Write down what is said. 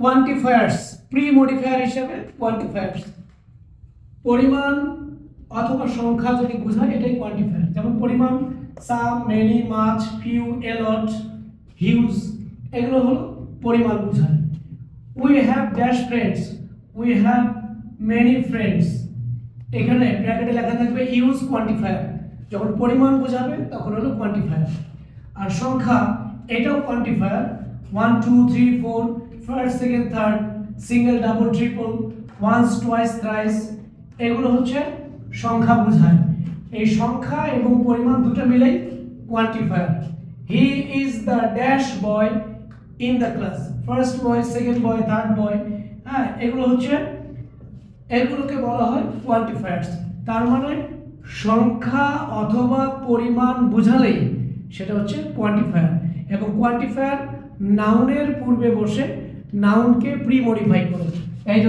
Quantifiers pre modifier হিসেবে quantifiers পরিমাণ অথবা সংখ্যা যদি বোঝায় এটাই কোয়ান্টিফায়ার। যেমন পরিমাণ সাম, মেনি, মাচ, ফিউ, এ লট, হিউজ, এগুলো হলো পরিমাণ বোঝায়। We have dash friends, we have many friends, এখানে ব্র্যাকেটে লেখা থাকবে ইউজ কোয়ান্টিফায়ার, যখন পরিমাণ বোঝাবে তখন হলো কোয়ান্টিফায়ার। আর সংখ্যা এটাও quantifier, 1 2 3 4 first second third, single, double, triple, once, twice, thrice, এগুলো হচ্ছে সংখ্যা বোঝায়। এই সংখ্যা এবং পরিমাণ দুটো মিলেই quantifier. He is the dash boy in the class, first boy, second boy, third বয়, হ্যাঁ, এগুলো হচ্ছে, এগুলোকে বলা হয় কোয়ান্টিফায়ার্স। তার মানে সংখ্যা অথবা পরিমাণ বোঝালেই সেটা হচ্ছে কোয়ান্টিফায়ার। এবং কোয়ান্টিফায়ার নাউনের পূর্বে বসে নাউনকে প্রি মডিফাই করে। এই